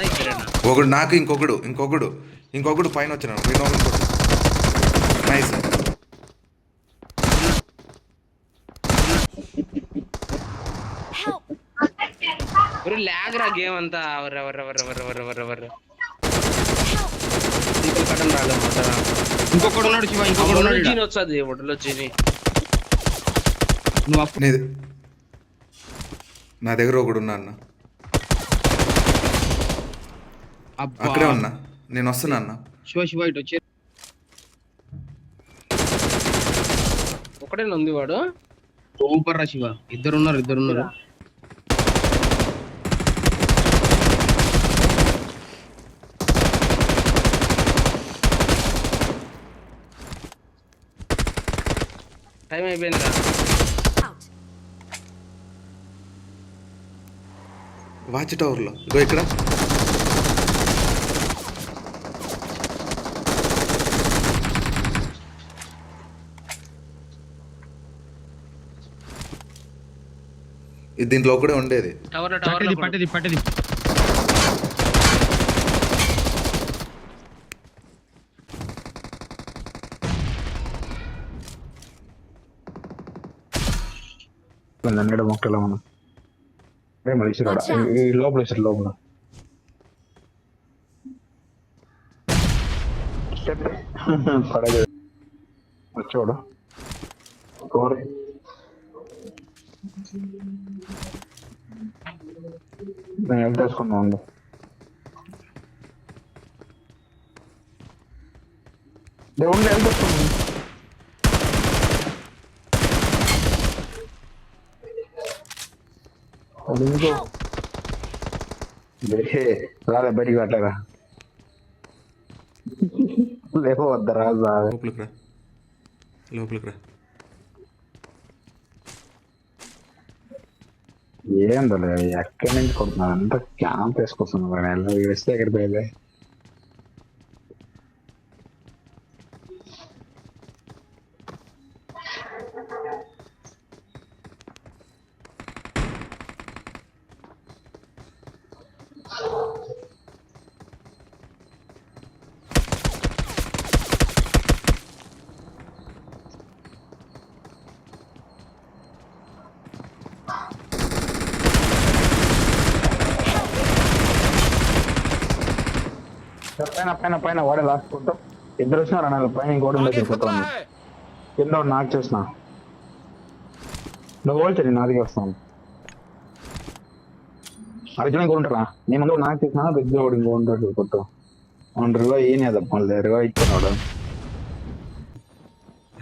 ఇద్దరేనా? ఒకడు నాకు, ఇంకొకడు పైన వచ్చినాడు. నైస్. ఒరే లాగ్ రా గేమ్ అంతా. ఎవరు కట్టం రాలేదు. ఇంకొకడు ఉన్నాడు శివ, ఇంకొకడు ఉన్నాడు ఈడ. జీని వచ్చాది ఒడ్లో జీని. నువ్వు అప్పుడు నా దగ్గర ఒకడు ఉన్నా అన్న. అబ్బా అక్కడే ఉన్నా, నేను వస్తున్నా అన్న. శివ శివ ఇటు వచ్చే ఒకటే ఉంది వాడు. సూపర్ రా శివ. ఇద్దరున్నారు. టైం అయిపోయిందిరా. వాచ్ టవర్లో ఇగో ఇక్కడ. ఇది దీంట్లో ఒకడే ఉండేది. పట్టది. మొక్కలో మనం మనిషి లోపల వేసారు. లోపల వచ్చాడు. నేను హెల్ప్ చేసుకున్నా ఉండు. దేవుణ్ణి హెల్ప్ చేసుకున్నాను. రాలే బయటికి పెట్టరా. లేకపోద్దా రాజా. లోపలికి రా. ఏందో ఎక్కడి నుంచి కొడుతున్నారు. అంతా క్యాంప్ వేసుకొస్తున్నారు. వేస్తే ఎక్కడికి పోయేది. పైన వాడే లాస్ట్ ఫోటో. ఇద్దరు వచ్చినారు అన్న పైన. ఇంకోటి ఉండేది ఫోటో కింద నాకు చేసిన. నువ్వు పోల్చండి నాదికి వస్తాను. అర్జున ఇంకో ఉంటారా. నేను ముందు నాకు చేసిన దగ్గర వాడు ఇంకో ఉంటాడు ఫోటో. 1 రూపాయి ఏనే మళ్ళీ 2 రూపాయి ఇస్తున్నాడు.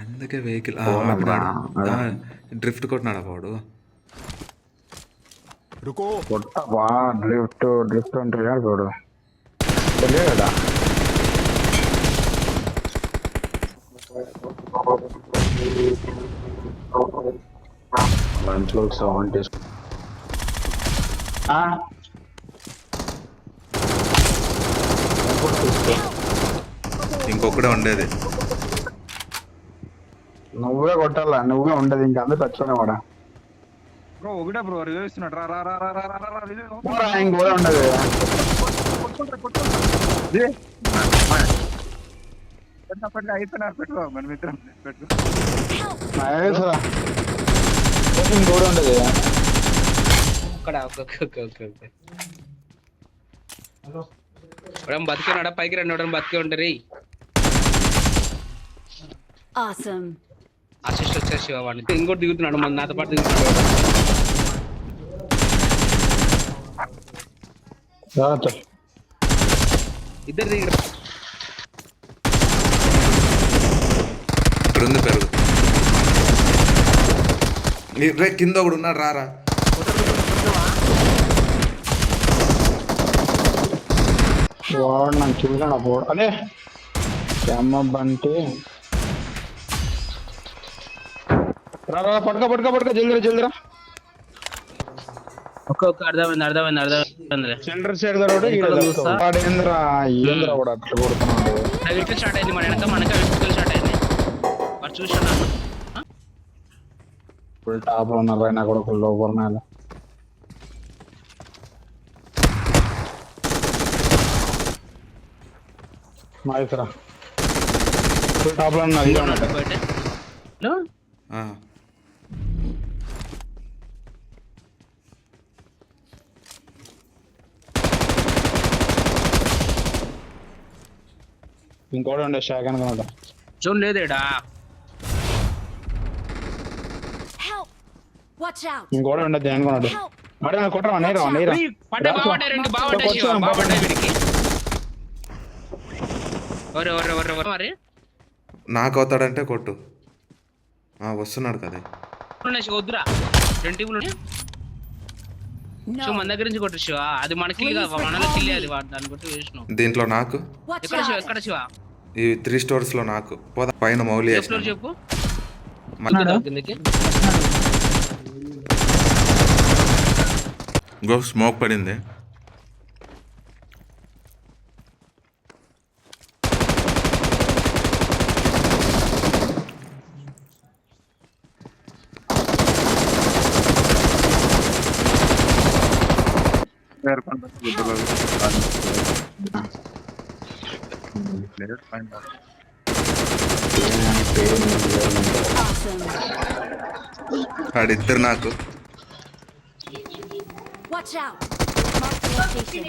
అందుకే వెహికల్ డ్రిఫ్ట్ కొట్టినాడా వాడు. కొట్టవా డ్రిఫ్ట్ అంటే వాడు తెలియదు కదా. లంచ్లో సౌండ్ చేసుకో. ఇంకొకడే ఉండేది. నువ్వే కొట్టాలా. నువ్వే ఉండదు ఇంకా. అందరూ చచ్చుకునే వాడా. ఒకటే బ్రో రివ్యూ ఇస్తున్నాడు. ఇంకోడే ఉండదు. పెట్టు మన మిత్రం పెట్టు. ఇంకోడే ఉండదు. బతికినాడా పైకి రండి. బతికే ఉంటారు. అసిస్ట్ వచ్చేసి వాడిని ఇంకోటి దిగుతున్నాడు. మన నాతో పాటు దిగుతున్నాడు. ఇద్దరు దిగారు. ఇక్కడ ఉంది పెరుగు. రే కింద ఒకడు ఉన్నాడు. రారా. వాడు నాకు చూసాడు పోడు. అదే బంటి. రా పట్టుకో జల్దిరా. అర్థమైంది. సెంటర్ సైడ్ ఏంద్రా కూడా అట్లా కొడుతున్నాడు. ఇట్లా స్టార్ట్ అయింది మన వెనక. మనకి స్టార్ట్ అయింది. వాడు చూసాను. ఫుల్ టాప్ లో ఉన్నారు. నా కూడా ఫుల్ లోపల. నైస్ రా ఫుల్ టాప్ లో ఉన్నది బయట హలో ఆ, ఇంకోటి ఉండే షాక్ అనుకున్నాడు జోన్ లేదేడా Help! Watch out! ఇంకోటి ఉండదు అనుకున్నాడు Help! మరి కొట్టరా నేరా నేరా బాగుంటాయి రెండు బాగుంటాయి శివ బాగుంటాయి వీడికి ఒరే మరి నాకు అవుతాడంటే కొట్టు. వస్తున్నాడు కదా. ఉన్నాయి శివ వద్దురా రెండు టీములు ఉన్నాయి. శివ మన దగ్గర నుంచి కొట్టు శివ అది మన కిల్ కాదు మనలో కిల్ అది దాన్ని కొట్టి వేసినావు. దీంట్లో నాకు Watch ఎక్కడ శివ out! ఎక్కడ శివ ఈ 3 స్టోర్స్ లో నాకు పోదా పైన మౌలి ఏ వేసిన. ఫ్లోర్ చెప్పు కిందకి గో స్మోక్ పడింది. Awesome! ఆడిద్దరు నాకు. Watch out! Mark the location.